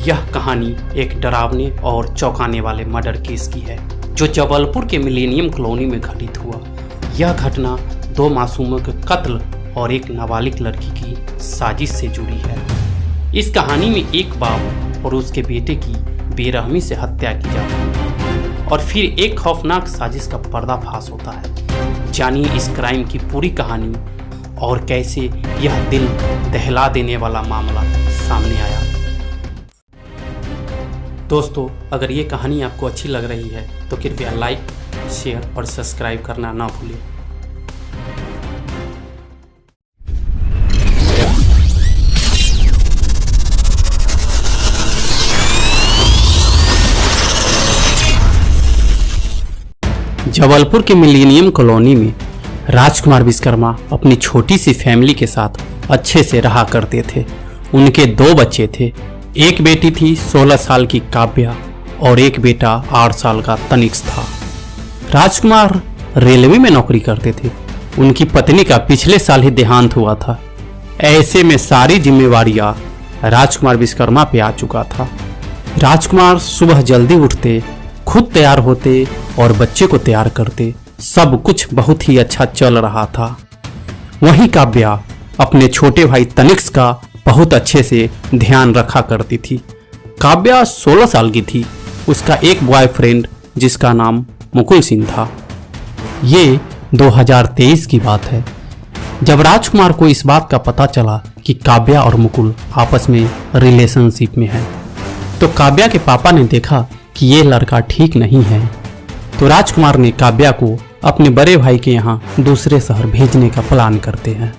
यह कहानी एक डरावने और चौंकाने वाले मर्डर केस की है जो जबलपुर के मिलेनियम कॉलोनी में घटित हुआ। यह घटना 2 मासूमों के कत्ल और एक नाबालिग लड़की की साजिश से जुड़ी है। इस कहानी में एक बाप और उसके बेटे की बेरहमी से हत्या की जाती है और फिर एक खौफनाक साजिश का पर्दाफाश होता है। जानिए इस क्राइम की पूरी कहानी और कैसे यह दिल दहला देने वाला मामला सामने आया। दोस्तों, अगर ये कहानी आपको अच्छी लग रही है तो कृपया लाइक, शेयर और सब्सक्राइब करना ना भूलें। जबलपुर के मिलेनियम कॉलोनी में राजकुमार विश्वकर्मा अपनी छोटी सी फैमिली के साथ अच्छे से रहा करते थे। उनके 2 बच्चे थे। एक बेटी थी 16 साल की काव्या और एक बेटा 8 साल का तनिष्क था। राजकुमार रेलवे में नौकरी करते थे। उनकी पत्नी का पिछले साल ही देहांत हुआ था। ऐसे में सारी जिम्मेवारियां राजकुमार विश्वकर्मा पे आ चुका था। राजकुमार सुबह जल्दी उठते, खुद तैयार होते और बच्चे को तैयार करते। सब कुछ बहुत ही अच्छा चल रहा था। वहीं काव्या अपने छोटे भाई तनिष्क का बहुत अच्छे से ध्यान रखा करती थी। काव्या 16 साल की थी। उसका एक बॉयफ्रेंड जिसका नाम मुकुल सिंह था। ये 2023 की बात है जब राजकुमार को इस बात का पता चला कि काव्या और मुकुल आपस में रिलेशनशिप में है। तो काव्या के पापा ने देखा कि ये लड़का ठीक नहीं है, तो राजकुमार ने काव्या को अपने बड़े भाई के यहाँ दूसरे शहर भेजने का प्लान करते हैं।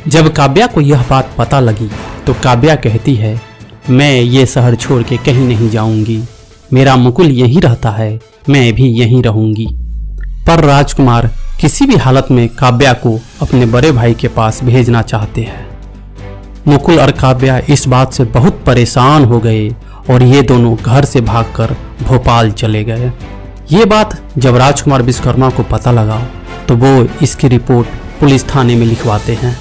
जब काव्या को यह बात पता लगी तो काव्या कहती है, मैं ये शहर छोड़ के कहीं नहीं जाऊंगी, मेरा मुकुल यहीं रहता है, मैं भी यहीं रहूंगी। पर राजकुमार किसी भी हालत में काव्या को अपने बड़े भाई के पास भेजना चाहते हैं। मुकुल और काव्या इस बात से बहुत परेशान हो गए और ये दोनों घर से भागकर भोपाल चले गए। ये बात जब राजकुमार विश्वकर्मा को पता लगा तो वो इसकी रिपोर्ट पुलिस थाने में लिखवाते हैं।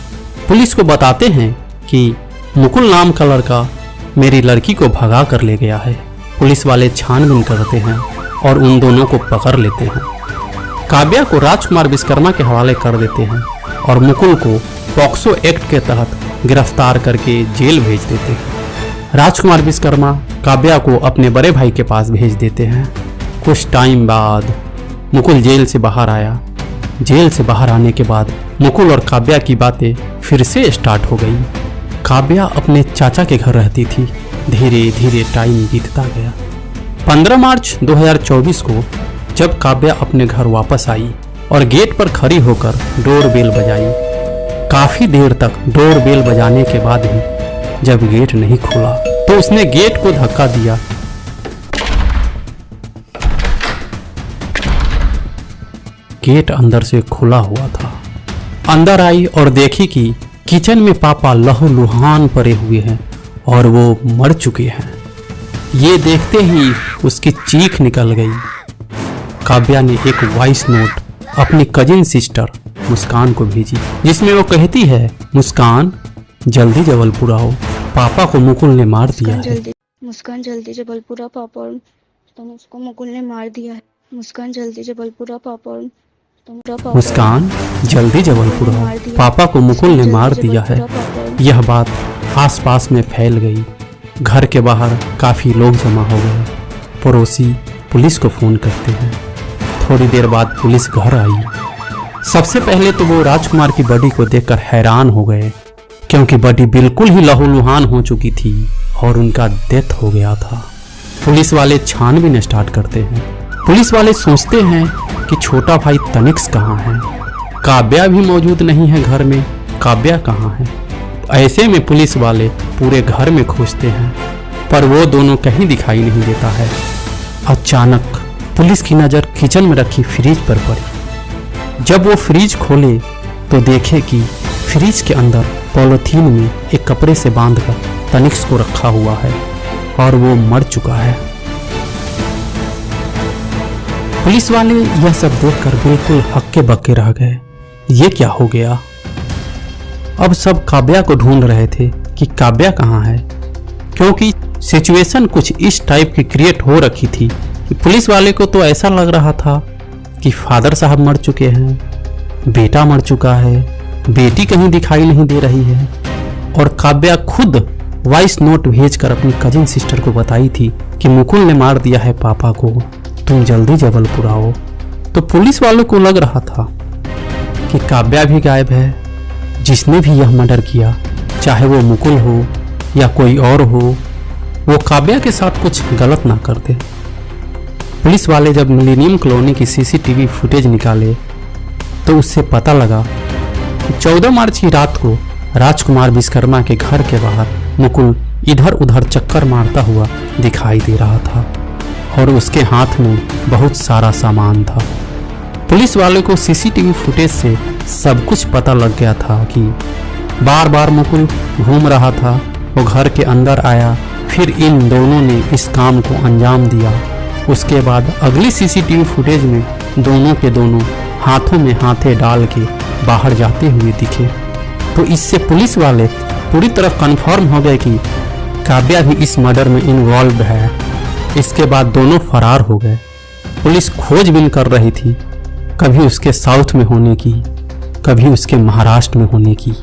पुलिस को बताते हैं कि मुकुल नाम का लड़का मेरी लड़की को भगा कर ले गया है। पुलिस वाले छानबीन करते हैं और उन दोनों को पकड़ लेते हैं। काव्या को राजकुमार विश्वकर्मा के हवाले कर देते हैं और मुकुल को पॉक्सो एक्ट के तहत गिरफ्तार करके जेल भेज देते हैं। राजकुमार विश्वकर्मा काव्या को अपने बड़े भाई के पास भेज देते हैं। कुछ टाइम बाद मुकुल जेल से बाहर आया। जेल से बाहर आने के बाद मुकुल और काव्या की बातें फिर से स्टार्ट हो गई। काव्या अपने चाचा के घर रहती थी। धीरे धीरे टाइम बीतता गया। 15 मार्च 2024 को जब काव्या अपने घर वापस आई और गेट पर खड़ी होकर डोर बेल बजाई, काफी देर तक डोर बेल बजाने के बाद भी जब गेट नहीं खुला तो उसने गेट को धक्का दिया। गेट अंदर से खुला हुआ था। अंदर आई और देखी कि किचन में पापा लहूलुहान पड़े हुए हैं और वो मर चुके हैं। ये देखते ही उसकी चीख निकल गई। काव्या ने एक वॉइस नोट अपनी कजिन सिस्टर मुस्कान को भेजी जिसमें वो कहती है, मुस्कान जल्दी जबलपुर आओ, पापा को मुकुल ने मार दिया है। मुस्कान जल्दी जबलपुर आओ, पापा उसको मुकुल ने मार दिया है। मुस्कान जल्दी जबलपुर आओ, पापा मुस्कान जल्दी जबलपुर आओ, पापा को मुकुल ने मार दिया है। यह बात आसपास में फैल गई। घर के बाहर काफी लोग जमा हो गए। पड़ोसी पुलिस को फोन करते हैं। थोड़ी देर बाद पुलिस घर आई। सबसे पहले तो वो राजकुमार की बॉडी को देखकर हैरान हो गए क्योंकि बॉडी बिल्कुल ही लहूलुहान हो चुकी थी और उनका डेथ हो गया था। पुलिस वाले छानबीन स्टार्ट करते हैं। पुलिस वाले सोचते हैं कि छोटा भाई तनिष्क कहाँ है। काव्या भी मौजूद नहीं है घर में। काव्या कहाँ है? ऐसे में पुलिस वाले पूरे घर में खोजते हैं पर वो दोनों कहीं दिखाई नहीं देता है। अचानक पुलिस की नज़र किचन में रखी फ्रिज पर पड़ी। जब वो फ्रिज खोले तो देखे कि फ्रिज के अंदर पॉलीथीन में एक कपड़े से बांधकर तनिष्क को रखा हुआ है और वो मर चुका है। पुलिस वाले यह सब देखकर बिल्कुल हक्के बक्के रह गए। ये क्या हो गया? अब सब काव्या को ढूंढ रहे थे कि काव्या कहाँ है, क्योंकि सिचुएशन कुछ इस टाइप की क्रिएट हो रखी थी कि पुलिस वाले को तो ऐसा लग रहा था कि फादर साहब मर चुके हैं, बेटा मर चुका है, बेटी कहीं दिखाई नहीं दे रही है। और काव्या खुद वॉइस नोट भेजकर अपनी कजिन सिस्टर को बताई थी कि मुकुल ने मार दिया है पापा को, तुम जल्दी जबलपुर आओ। तो पुलिस वालों को लग रहा था कि काव्या भी गायब है, जिसने भी यह मर्डर किया, चाहे वो मुकुल हो या कोई और हो, वो काव्या के साथ कुछ गलत ना कर दे। पुलिस वाले जब मिलेनियम कॉलोनी की सीसीटीवी फुटेज निकाले तो उससे पता लगा कि 14 मार्च की रात को राजकुमार विश्वकर्मा के घर के बाहर मुकुल इधर उधर चक्कर मारता हुआ दिखाई दे रहा था और उसके हाथ में बहुत सारा सामान था। पुलिस वालों को सीसीटीवी फुटेज से सब कुछ पता लग गया था कि बार बार मुकुल घूम रहा था। वो घर के अंदर आया, फिर इन दोनों ने इस काम को अंजाम दिया। उसके बाद अगली सीसीटीवी फुटेज में दोनों के दोनों हाथों में हाथे डाल के बाहर जाते हुए दिखे। तो इससे पुलिस वाले पूरी तरह कंफर्म हो गए कि काव्या भी इस मर्डर में इन्वॉल्व है। इसके बाद दोनों फरार हो गए। पुलिस खोजबीन कर रही थी, कभी उसके साउथ में होने की, कभी उसके महाराष्ट्र में होने की,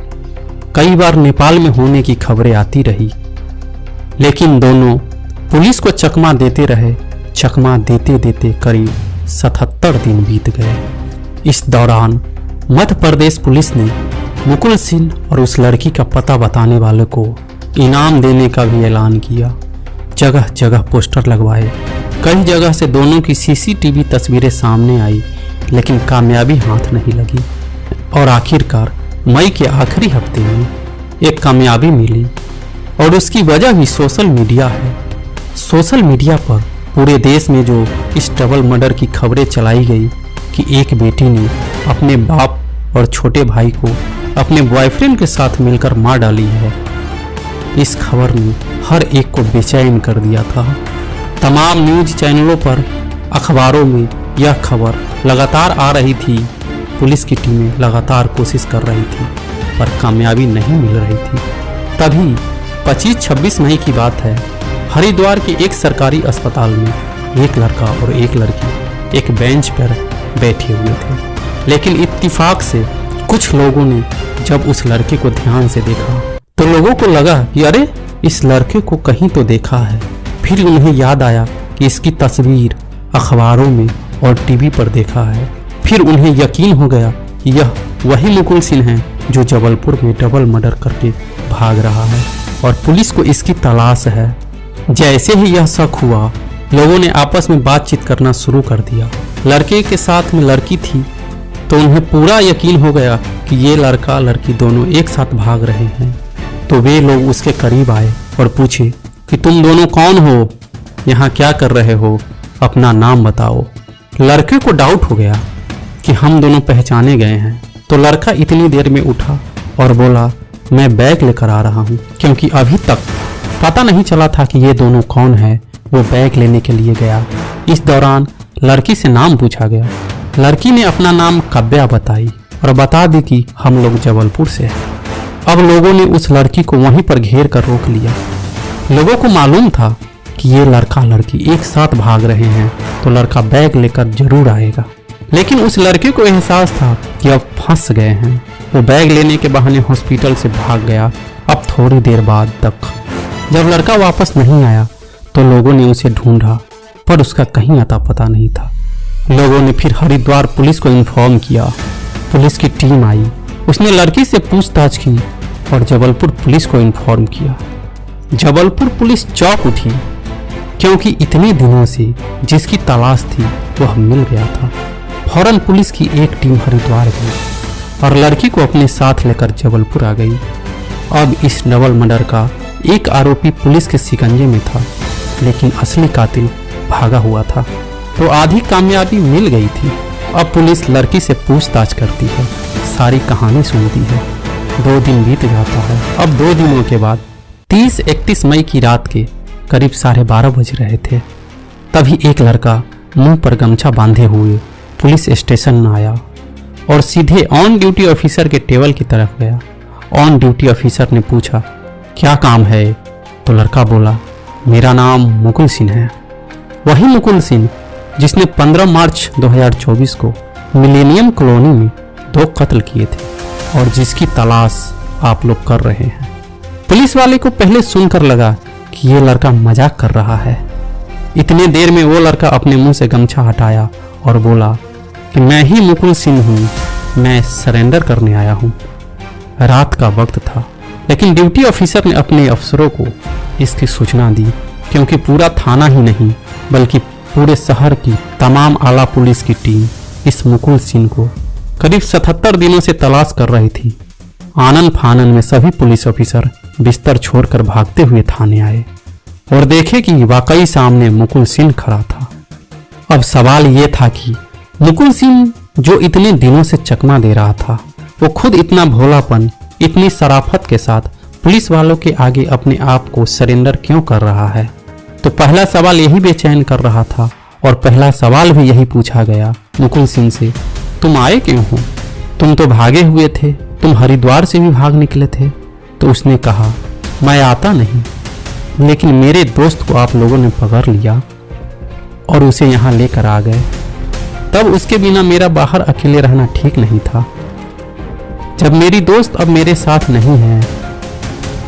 कई बार नेपाल में होने की खबरें आती रही, लेकिन दोनों पुलिस को चकमा देते रहे। चकमा देते देते करीब 77 दिन बीत गए। इस दौरान मध्य प्रदेश पुलिस ने मुकुल सिंह और उस लड़की का पता बताने वाले को इनाम देने का भी ऐलान किया। जगह जगह पोस्टर लगवाए, कई जगह से दोनों की सीसीटीवी तस्वीरें सामने आई, लेकिन कामयाबी हाथ नहीं लगी। और आखिरकार मई के आखिरी हफ्ते में एक कामयाबी मिली और उसकी वजह भी सोशल मीडिया है। सोशल मीडिया पर पूरे देश में जो इस डबल मर्डर की खबरें चलाई गई कि एक बेटी ने अपने बाप और छोटे भाई को अपने बॉयफ्रेंड के साथ मिलकर मार डाली है, इस खबर ने हर एक को बेचैन कर दिया था। तमाम न्यूज़ चैनलों पर, अखबारों में यह खबर लगातार आ रही थी। पुलिस की टीमें लगातार कोशिश कर रही थी पर कामयाबी नहीं मिल रही थी। तभी 25-26 मई की बात है, हरिद्वार के एक सरकारी अस्पताल में एक लड़का और एक लड़की एक बेंच पर बैठे हुए थे, लेकिन इत्तेफाक से कुछ लोगों ने जब उस लड़के को ध्यान से देखा तो लोगों को लगा कि अरे इस लड़के को कहीं तो देखा है। फिर उन्हें याद आया कि इसकी तस्वीर अखबारों में और टीवी पर देखा है। फिर उन्हें यकीन हो गया कि यह वही मुकुल सिंह है जो जबलपुर में डबल मर्डर करके भाग रहा है और पुलिस को इसकी तलाश है। जैसे ही यह शक हुआ, लोगों ने आपस में बातचीत करना शुरू कर दिया। लड़के के साथ में लड़की थी तो उन्हें पूरा यकीन हो गया कि ये लड़का लड़की दोनों एक साथ भाग रहे हैं। तो वे लोग उसके करीब आए और पूछे कि तुम दोनों कौन हो, यहाँ क्या कर रहे हो, अपना नाम बताओ। लड़के को डाउट हो गया कि हम दोनों पहचाने गए हैं। तो लड़का इतनी देर में उठा और बोला, मैं बैग लेकर आ रहा हूँ, क्योंकि अभी तक पता नहीं चला था कि ये दोनों कौन है। वो बैग लेने के लिए गया। इस दौरान लड़की से नाम पूछा गया। लड़की ने अपना नाम काव्या बताई और बता दी कि हम लोग जबलपुर से हैं। अब लोगों ने उस लड़की को वहीं पर घेर कर रोक लिया। लोगों को मालूम था कि ये लड़का लड़की एक साथ भाग रहे हैं तो लड़का बैग लेकर जरूर आएगा, लेकिन उस लड़के को एहसास था कि अब फंस गए हैं। वो बैग लेने के बहाने हॉस्पिटल से भाग गया। अब थोड़ी देर बाद तक जब लड़का वापस नहीं आया तो लोगों ने उसे ढूंढा पर उसका कहीं अता पता नहीं था। लोगों ने फिर हरिद्वार पुलिस को इन्फॉर्म किया। पुलिस की टीम आई, उसने लड़की से पूछताछ की और जबलपुर पुलिस को इन्फॉर्म किया। जबलपुर पुलिस चौंक उठी क्योंकि इतने दिनों से जिसकी तलाश थी वह मिल गया था। फौरन पुलिस की एक टीम हरिद्वार गई और लड़की को अपने साथ लेकर जबलपुर आ गई। अब इस डबल मर्डर का एक आरोपी पुलिस के शिकंजे में था, लेकिन असली कातिल भागा हुआ था। तो आधी कामयाबी मिल गई थी। अब पुलिस लड़की से पूछताछ करती है, सारी कहानी सुनती है। 2 दिन बीत जाता है। अब 2 दिनों के बाद 30-31 मई की रात के करीब 12:30 बज रहे थे। तभी एक लड़का मुंह पर गमछा बांधे हुए पुलिस स्टेशन में आया और सीधे ऑन ड्यूटी ऑफिसर के टेबल की तरफ गया। ऑन ड्यूटी ऑफिसर ने पूछा, क्या काम है? तो लड़का बोला, मेरा नाम मुकुल सिंह है, वही मुकुल सिंह जिसने 15 मार्च 2024 को मिलेनियम कॉलोनी में 2 कत्ल किए थे और जिसकी तलाश आप लोग कर रहे हैं। पुलिस वाले को पहले सुनकर लगा कि ये लड़का मजाक कर रहा है। इतने देर में वो लड़का अपने मुंह से गमछा हटाया और बोला कि मैं ही मुकुल सिंह हूँ, मैं सरेंडर करने आया हूँ। रात का वक्त था, लेकिन ड्यूटी ऑफिसर ने अपने अफसरों को इसकी सूचना दी, क्योंकि पूरा थाना ही नहीं बल्कि पूरे शहर की तमाम आला पुलिस की टीम इस मुकुल सिंह को करीब 77 दिनों से तलाश कर रही थी। आनन फानन में सभी पुलिस ऑफिसर बिस्तर छोड़कर भागते हुए थाने आए और देखे कि वाकई सामने मुकुल सिंह खड़ा था। अब सवाल ये था कि मुकुल सिंह जो इतने दिनों से चकमा दे रहा था, वो खुद इतना भोलापन, इतनी शराफत के साथ पुलिस वालों के आगे अपने आप को सरेंडर क्यों कर रहा है? तो पहला सवाल यही बेचैन कर रहा था और पहला सवाल भी यही पूछा गया मुकुल सिंह से, तुम आए क्यों हो? तुम तो भागे हुए थे, तुम हरिद्वार से भी भाग निकले थे। तो उसने कहा, मैं आता नहीं, लेकिन मेरे दोस्त को आप लोगों ने पकड़ लिया और उसे यहाँ लेकर आ गए। तब उसके बिना मेरा बाहर अकेले रहना ठीक नहीं था। जब मेरी दोस्त अब मेरे साथ नहीं है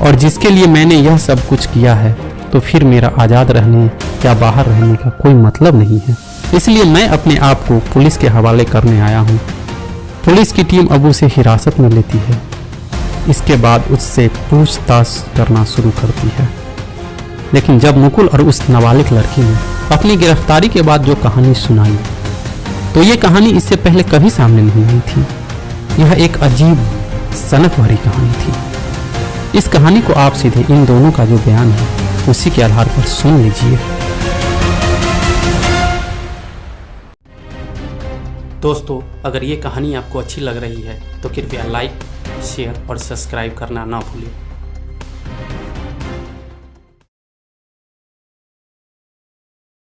और जिसके लिए मैंने यह सब कुछ किया है, तो फिर मेरा आज़ाद रहने या बाहर रहने का कोई मतलब नहीं है। इसलिए मैं अपने आप को पुलिस के हवाले करने आया हूँ। पुलिस की टीम अब उसे हिरासत में लेती है। इसके बाद उससे पूछताछ करना शुरू करती है। लेकिन जब मुकुल और उस नाबालिग लड़की ने अपनी गिरफ्तारी के बाद जो कहानी सुनाई, तो ये कहानी इससे पहले कभी सामने नहीं आई थी। यह एक अजीब सनक भरी कहानी थी। इस कहानी को आप सीधे इन दोनों का जो बयान है उसी के आधार पर सुन लीजिए। दोस्तों, अगर ये कहानी आपको अच्छी लग रही है तो कृपया लाइक, शेयर और सब्सक्राइब करना ना भूलें।